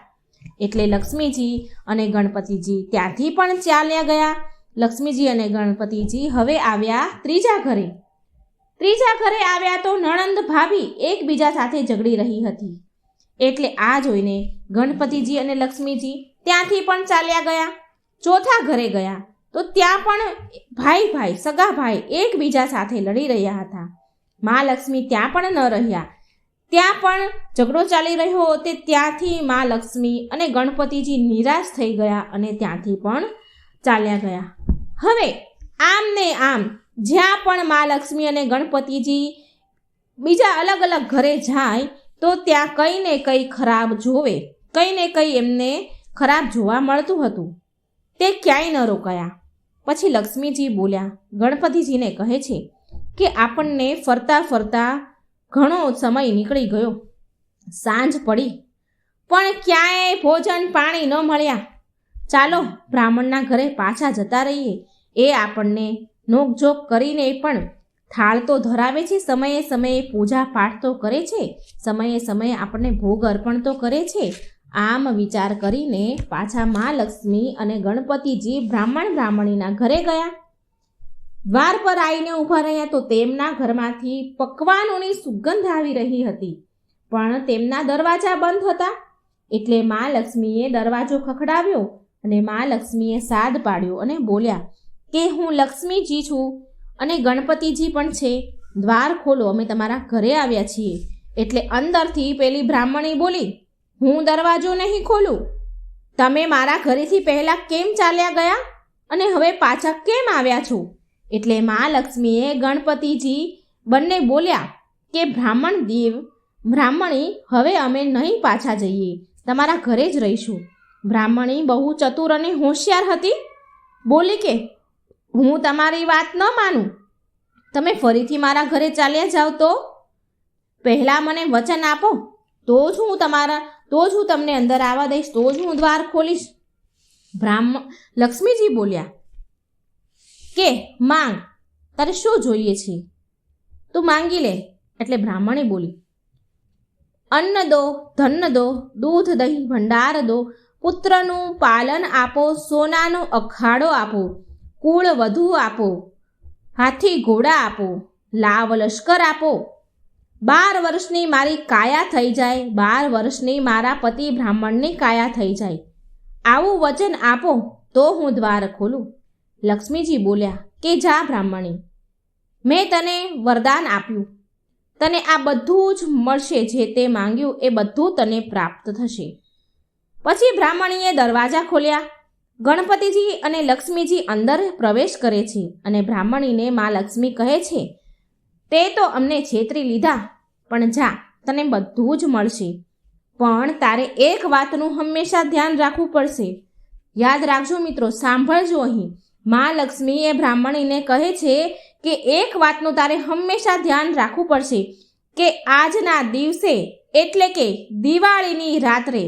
એટલે લક્ષ્મીજી અને ગણપતિજી ત્યાંથી પણ ચાલ્યા ગયા. લક્ષ્મીજી અને ગણપતિજી હવે આવ્યા ત્રીજા ઘરે. ત્રીજા ઘરે આવ્યા તો નણંદ ભાભી એકબીજા સાથે ઝઘડી રહી હતી. એટલે આ જોઈને ગણપતિજી અને લક્ષ્મીજી ત્યાંથી પણ ચાલ્યા ગયા. ચોથા ઘરે ગયા તો ત્યાં પણ ભાઈ સગા ભાઈ એકબીજા સાથે લડી રહ્યા હતા. મા લક્ષ્મી ત્યાં પણ ન રહ્યા. ત્યાં પણ ઝઘડો ચાલી રહ્યો તે ત્યાંથી મા લક્ષ્મી અને ગણપતિજી નિરાશ થઈ ગયા અને ત્યાંથી પણ ચાલ્યા ગયા. હવે આમ ને આમ જ્યાં પણ મા લક્ષ્મી અને ગણપતિજી બીજા અલગ અલગ ઘરે જાય તો ત્યાં કંઈ ને કંઈ ખરાબ જોવે, કંઈ ને કંઈ એમને ખરાબ જોવા મળતું હતું. તે ક્યાંય ન રોકાયા. પછી લક્ષ્મીજી બોલ્યા, ગણપતિજીને કહે છે કે આપણને ફરતા ફરતા ઘણો સમય નીકળી ગયો, સાંજ પડી પણ ક્યાંય ભોજન પાણી ન મળ્યા. ચાલો બ્રાહ્મણના ઘરે પાછા જતા રહીએ. એ આપણને નોકઝોક કરીને પણ થાળ તો ધરાવે છે, સમયે સમયે પૂજા પાઠ તો કરે છે, સમયે સમયે આપણને ભોગ અર્પણ તો કરે છે. આમ વિચાર કરીને પાછા મા લક્ષ્મી અને ગણપતિજી બ્રાહ્મણીના ઘરે ગયા. દ્વાર પર આવીને ઊભા રહ્યા તો તેમના ઘરમાંથી પકવાનોની સુગંધ આવી રહી હતી, પણ તેમના દરવાજા બંધ હતા. એટલે મા લક્ષ્મીએ દરવાજો ખખડાવ્યો અને મા લક્ષ્મીએ સાદ પાડ્યો અને બોલ્યા કે હું લક્ષ્મીજી છું અને ગણપતિજી પણ છે, દ્વાર ખોલો, અમે તમારા ઘરે આવ્યા છીએ. એટલે અંદરથી પેલી બ્રાહ્મણી બોલી, હું દરવાજો નહીં ખોલું, તમે મારા ઘરેથી પહેલાં કેમ ચાલ્યા ગયા અને હવે પાછા કેમ આવ્યા છો? એટલે મા લક્ષ્મીએ ગણપતિજી બંને બોલ્યા કે બ્રાહ્મણી, હવે અમે નહીં પાછા જઈએ, તમારા ઘરે જ રહીશું. બ્રાહ્મણી બહુ ચતુર અને હોશિયાર હતી, બોલી કે હું તમારી વાત ન માનું, તમે ફરીથી મારા ઘરે ચાલ્યા જાઓ તો પહેલાં મને વચન આપો, તો જ હું તમને અંદર આવવા દઈશ, તો જ હું દ્વાર ખોલીશ. લક્ષ્મીજી બોલ્યા કે માંગ, તારે શું જોઈએ છે, તું માંગી લે. એટલે બ્રાહ્મણી બોલી, અન્ન દો, ધન દો, દૂધ દહીં ભંડાર દો, પુત્રનું પાલન આપો, સોનાનો અખાડો આપો, કુળ વધુ આપો, હાથી ઘોડા આપો, લાવ લશ્કર આપો, 12 વર્ષની મારી કાયા થઈ જાય, 12 વર્ષની મારા પતિ બ્રાહ્મણની કાયા થઈ જાય, આવું વચન આપો તો હું દ્વાર ખોલું. લક્ષ્મીજી બોલ્યા કે જા બ્રાહ્મણી, મેં તને વરદાન આપ્યું, તને આ બધું જ મળશે, જે તે માંગ્યું એ બધું તને પ્રાપ્ત થશે. પછી બ્રાહ્મણીએ દરવાજા ખોલ્યા. ગણપતિજી અને લક્ષ્મીજી અંદર પ્રવેશ કરે છે અને બ્રાહ્મણીને મા લક્ષ્મી કહે છે, તે તો અમને છેતરી લીધા, પણ જા, તને બધું જ મળશે, પણ તારે એક વાતનું હંમેશા ધ્યાન રાખવું પડશે. યાદ રાખજો મિત્રો, સાંભળજો. અહીં મા લક્ષ્મી એ બ્રાહ્મણીને કહે છે કે એક વાતનું તારે હંમેશા ધ્યાન રાખવું પડશે કે આજના દિવસે એટલે કે દિવાળીની રાત્રે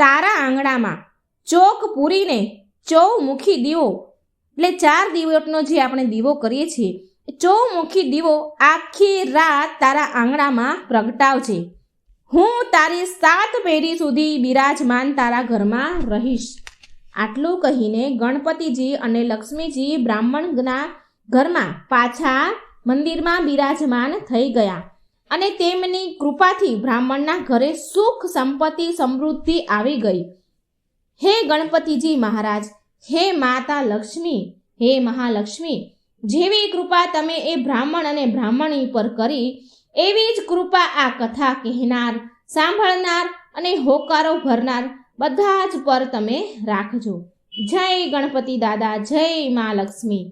તારા આંગણામાં ચોક પૂરીને ચૌમુખી દીવો, એટલે 4 દિવસનો જે આપણે દીવો કરીએ છીએ, ચૌમુખી દીવો આખી રાત તારા આંગણામાં પ્રગટાવજે. હું તારી 7 પેઢી સુધી બિરાજમાન તારા ઘરમાં રહીશ. આટલું કહીને ગણપતિજી અને લક્ષ્મીજી બ્રાહ્મણના ઘરમાં પાછા મંદિરમાં બિરાજમાન થઈ ગયા અને તેમની કૃપાથી બ્રાહ્મણના ઘરે સુખ સંપત્તિ સમૃદ્ધિ આવી ગઈ. હે ગણપતિજી મહારાજ, હે માતા લક્ષ્મી, હે મહાલક્ષ્મી, જેવી કૃપા તમે એ બ્રાહ્મણ અને બ્રાહ્મણી પર કરી, એવી જ કૃપા આ કથા કહેનાર, સાંભળનાર અને હોકારો ભરનાર બધા જ પર તમે રાખજો. જય ગણપતિ દાદા, જય મા લક્ષ્મી.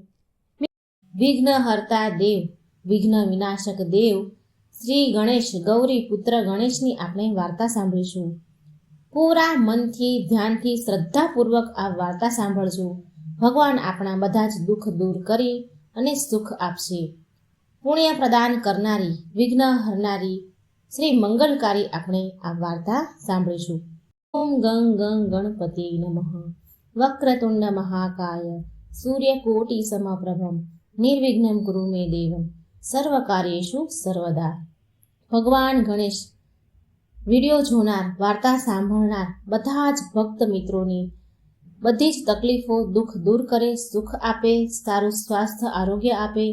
વિઘ્ન હર્તા દેવ, વિઘ્ન વિનાશક દેવ શ્રી ગણેશ, ગૌરી પુત્ર ગણેશની આપણે વાર્તા સાંભળીશું. પૂરા મનથી, ધ્યાનથી, શ્રદ્ધાપૂર્વક આ વાર્તા સાંભળજો. ભગવાન આપણા બધા જ દુઃખ દૂર કરી અને સુખ આપશે. પુણ્ય પ્રદાન કરનારી, વિઘ્ન હરનારી, શ્રી મંગલકારી આપણે આ વાર્તા સાંભળીશું. ઓમ ગં ગં ગણપતિ નમઃ. વક્રતુંડ મહાકાય સૂર્યકોટિ સમપ્રભમ નિર્વિઘ્ન કુરુ મે દેવમ સર્વકાર્યેષુ સર્વદા. ભગવાન ગણેશ વિડીયો જોનાર, વાર્તા સાંભળનાર બધા જ ભક્ત મિત્રોની બધી જ તકલીફો, દુઃખ દૂર કરે, સુખ આપે, સારું સ્વાસ્થ્ય આરોગ્ય આપે,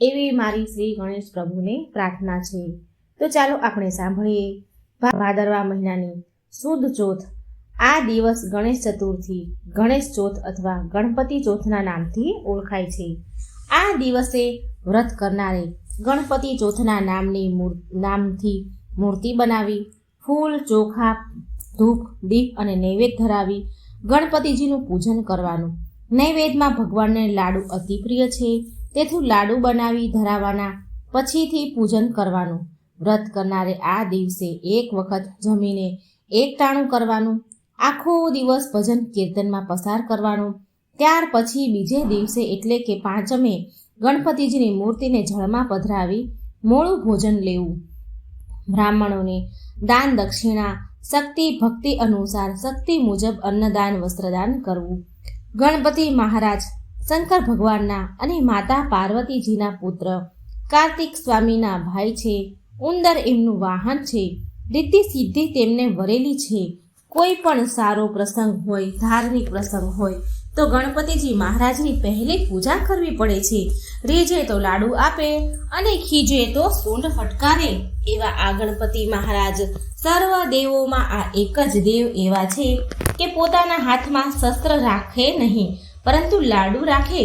એવી મારી શ્રી ગણેશ પ્રભુને પ્રાર્થના છે. તો ચાલો આપણે સાંભળીએ. ભાદરવા મહિનાની સુદ ચોથ. આ દિવસ ગણેશ ચતુર્થી, ગણેશ ચોથ અથવા ગણપતિ ચોથના નામથી ઓળખાય છે. આ દિવસે વ્રત કરનારે ગણપતિ ચોથના નામથી મૂર્તિ બનાવી, ફૂલ, ચોખા, ધૂપ, દીપ અને નૈવેદ્ય ધરાવી ગણપતિજીનું પૂજન કરવાનું. નૈવેદ્યમાં ભગવાનને લાડુ અતિ પ્રિય છે, તેથી લાડુ બનાવી ધરાવવાના, પછીથી પૂજન કરવાનું. વ્રત કરનારે આ દિવસે એક વખત જમીને એક ટાણું કરવાનું. આખો દિવસ ભજન કીર્તનમાં પસાર કરવાનું. ત્યાર પછી બીજે દિવસે એટલે કે પાંચમે ગણપતિજીની મૂર્તિને જળમાં પધરાવી મોડું ભોજન લેવું. બ્રાહ્મણોને દાન દક્ષિણા શક્તિ ભક્તિ અનુસાર શક્તિ મુજબ અન્નદાન વસ્ત્રદાન કરવું. ગણપતિ મહારાજ શંકર ભગવાનના અને માતા પાર્વતીજીના પુત્ર કાર્તિક સ્વામીના ભાઈ છે. ઉંદર એમનું વાહન છે. રિદ્ધિ સિદ્ધિ તેમને વરેલી છે. કોઈ પણ સારો પ્રસંગ હોય, ધાર્મિક પ્રસંગ હોય તો ગણપતિજી મહારાજની પહેલી પૂજા કરવી પડે છે. રીઝે તો લાડુ આપે અને ખીજે તો સૂંઢ ફટકારે એવા આ ગણપતિ મહારાજ સર્વ દેવોમાં આ એક જ દેવ એવા છે કે પોતાના હાથમાં શસ્ત્ર રાખે નહીં, પરંતુ લાડુ રાખે.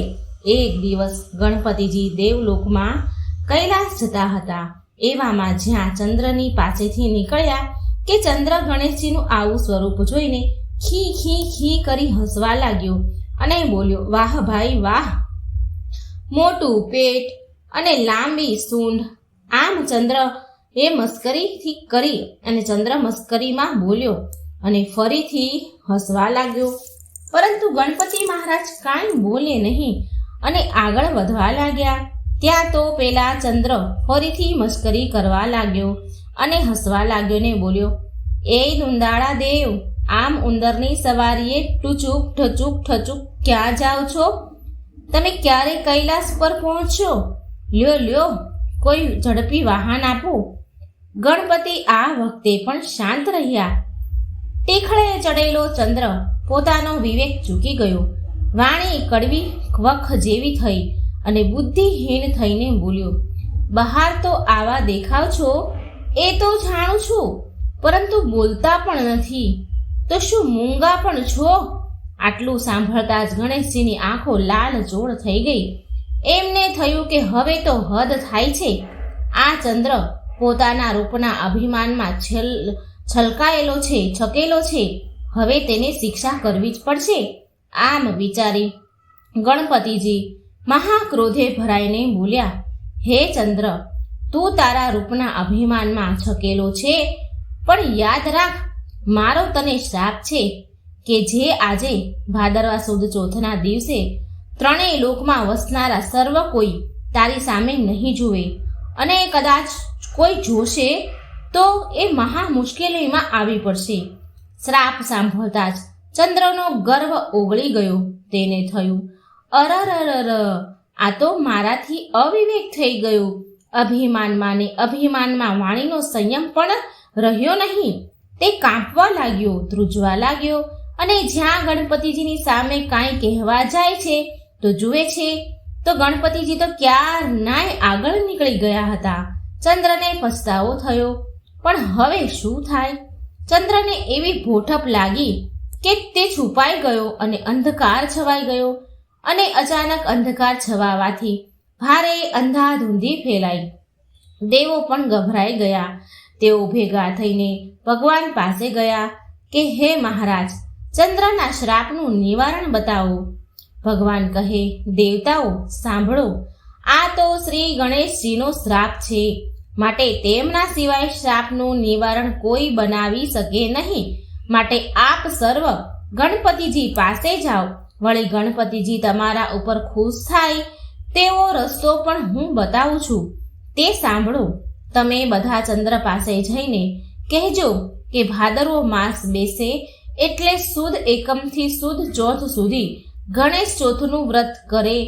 એક દિવસ ગણપતિજી દેવલોકમાં કૈલાસ જતા હતા. એવામાં જ્યાં ચંદ્રની પાસેથી નીકળ્યા કે ચંદ્ર ગણેશજીનું આવું સ્વરૂપ જોઈને ખી ખી ખી કરી હસવા લાગ્યો અને બોલ્યો, વાહ ભાઈ વાહ, મોટું પેટ અને લાંબી સૂંઢ. આમ ચંદ્ર એ મસ્કરીથી કરી અને ચંદ્ર મસ્કરીમાં બોલ્યો અને ફરીથી હસવા લાગ્યો. પરંતુ ગણપતિ મહારાજ કાંઈ બોલે નહીં અને આગળ વધવા લાગ્યા. ત્યાં તો પેલા ચંદ્ર ફરીથી મસ્કરી કરવા લાગ્યો અને હસવા લાગ્યો ને બોલ્યો, એ દુંદાળા દેવ, આમ ઉંદરની સવારીએ ટુચુક ઠચુક ઠચુક ક્યાં જાઓ છો? તમે ક્યારે કૈલાસ પર પહોંચશો? લ્યો લ્યો, કોઈ ઝડપી વાહન આપો. ગણપતિ આ વખતે પણ શાંત રહ્યા. ટીખળે ચડેલો ચંદ્ર પોતાનો વિવેક ચૂકી ગયો. વાણી કડવી વખ જેવી થઈ અને બુદ્ધિહીન થઈને બોલ્યો, બહાર તો આવા દેખાવ છો એ તો જાણું છું, પરંતુ બોલતા પણ નથી, તો શું મૂંગા પણ છો? આટલું સાંભળતા જ ગણેશજીની આંખો લાલ ચોળ થઈ ગઈ. એમને થયું કે હવે તો હદ થાય છે. આ ચંદ્ર પોતાના રૂપના અભિમાનમાં છલકાયેલો છે, છકેલો છે. હવે તેને શિક્ષા કરવી જ પડશે. આમ વિચારી ગણપતિજી મહાક્રોધે ભરાઈને બોલ્યા, હે ચંદ્ર, તું તારા રૂપના અભિમાનમાં છકેલો છે, પણ યાદ રાખ, મારો તને શ્રાપ છે કે જે આજે ભાદરવા સુદ ચોથના દિવસે ત્રણેય લોકમાં વસનારા સર્વ કોઈ તારી સામે નહીં જુએ, અને કદાચ કોઈ જોશે તો એ મહા મુશ્કેલીમાં આવી પડશે. શ્રાપ સાંભળતા જ ચંદ્રનો ગર્વ ઓગળી ગયો. તેને થયું, અરરરર, આ તો મારાથી અવિવેક થઈ ગયો. અભિમાનમાં ને અભિમાનમાં વાણીનો સંયમ પણ રહ્યો નહીં. તે કાંપવા લાગ્યો, ધ્રુજવા લાગ્યો અને જ્યાં ગણપતિજીની સામે કાંઈ કહેવા જાય છે તો જુએ છે તો ગણપતિજી તો ક્યારનાય આગળ નીકળી ગયા હતા. ચંદ્રને પછતાવો થયો, પણ હવે શું થાય? ચંદ્રને એવી ભોઠપ લાગી કે તે છુપાઈ ગયો અને અંધકાર છવાઈ ગયો. અને અચાનક અંધકાર છવાવાથી ભારે અંધાધૂંધી ફેલાઈ. દેવો પણ ગભરાઈ ગયા. તેઓ ભેગા થઈને ભગવાન પાસે ગયા કે હે મહારાજ, ચંદ્રના શ્રાપનું નિવારણ બતાવો. ભગવાન કહે, દેવતાઓ સાંભળો, આ તો શ્રી ગણેશજીનો શ્રાપ છે, માટે તેમના સિવાય શ્રાપનું નિવારણ કોઈ બનાવી શકે નહીં. માટે આપ સર્વ ગણપતિજી પાસે જાઓ. વળી ગણપતિજી તમારા ઉપર ખુશ થાય તેવો રસ્તો પણ હું બતાવું છું, તે સાંભળો. તમે બધા ચંદ્ર પાસે જઈને કહેજો કે ભાદરવો માસ બેસે એટલે સુદ એકમથી સુદ ચોથ સુધી ગણેશ ચોથનું વ્રત કરે.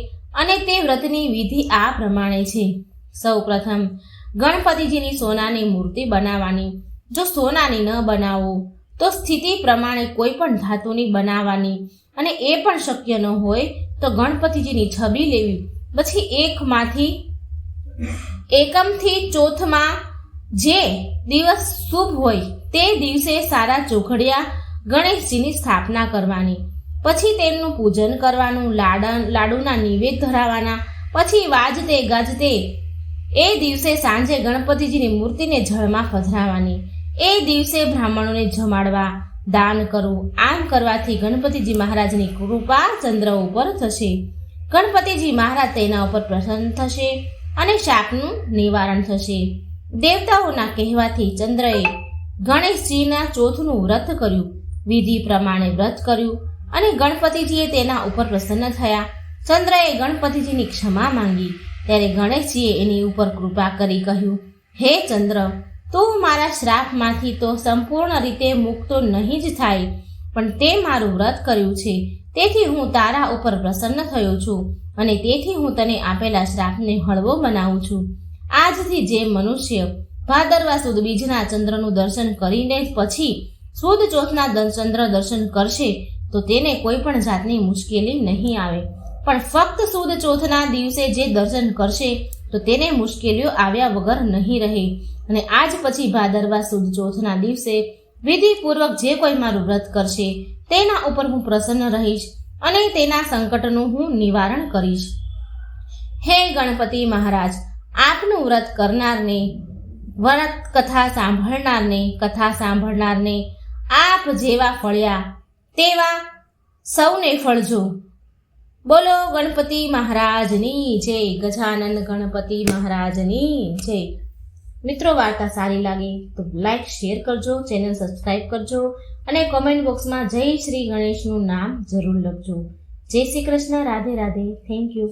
અને તે વ્રતની વિધિ આ પ્રમાણે છે. સૌ પ્રથમ ગણપતિજીની સોનાની મૂર્તિ બનાવવાની. જો સોનાની ન બનાવો તો સ્થિતિ પ્રમાણે કોઈ પણ ધાતુની બનાવવાની. અને એ પણ શક્ય ન હોય તો ગણપતિજીની છબી લેવી. પછી એકમથી ચોથમાં જે દિવસ શુભ હોય તે દિવસે સારા ચોઘડિયા ગણેશજીની સ્થાપના કરવાની. પછી તેમનું પૂજન કરવાનું, લાડુના નિવેદ ધરાવવાના. પછી વાજતે ગાજતે એ દિવસે સાંજે ગણપતિજીની મૂર્તિને જળમાં પધરાવવાની. એ દિવસે બ્રાહ્મણોને જમાડવા, દાન કરવું. આમ કરવાથી ગણપતિજી મહારાજની કૃપા ચંદ્ર ઉપર થશે. ગણપતિજી મહારાજ તેના ઉપર પ્રસન્ન થશે અને શાપનું નિવારણ થશે. દેવતાઓના કહેવાથી ચંદ્રએ ગણેશજીના ચોથનું વ્રત કર્યું. વિધિ પ્રમાણે વ્રત કર્યું અને ગણપતિજીએ તેના ઉપર પ્રસન્ન થયા. ચંદ્રએ ગણપતિજીની ક્ષમા માંગી ત્યારે ગણેશજીએ એની ઉપર કૃપા કરી કહ્યું, હે ચંદ્ર, તું મારા શ્રાપમાંથી તો સંપૂર્ણ રીતે મુક્ત નહીં જ થાય, પણ તે મારું વ્રત કર્યું છે, તેથી હું તારા ઉપર પ્રસન્ન થયો છું અને તેથી હું તને આપેલા શ્રાપને હળવો બનાવું છું. આજથી જે મનુષ્ય ભાદરવા સુદ બીજના ચંદ્રનું દર્શન કરીને પછી સુદ ચોથના ચંદ્ર દર્શન કરશે તો તેને કોઈ પણ જાતની મુશ્કેલી નહીં આવે, પણ ફક્ત સુદ ચોથના દિવસે જે દર્શન કરશે તો તેને મુશ્કેલીઓ આવ્યા વગર નહીં રહે. અને આજ પછી ભાદરવા સુદ ચોથના દિવસે વિધિપૂર્વક જે કોઈ મારું વ્રત કરશે તેના ઉપર હું પ્રસન્ન રહીશ અને તેના સંકટનું હું નિવારણ કરીશ. હે ગણપતિ મહારાજ, આપનું વ્રત કરનારને, વ્રત કથા સાંભળનારને આપ જેવા ફળ્યા તેવા સૌને ફળજો. બોલો ગણપતિ મહારાજની જય. ગજાનન ગણપતિ મહારાજની જય. મિત્રો, વાર્તા સારી લાગે તો લાઈક શેર કરજો, ચેનલ સબસ્ક્રાઈબ કરજો અને કોમેન્ટ બોક્સમાં જય શ્રી ગણેશનું નામ જરૂર લખજો. જય શ્રી કૃષ્ણ. રાધે રાધે. Thank you.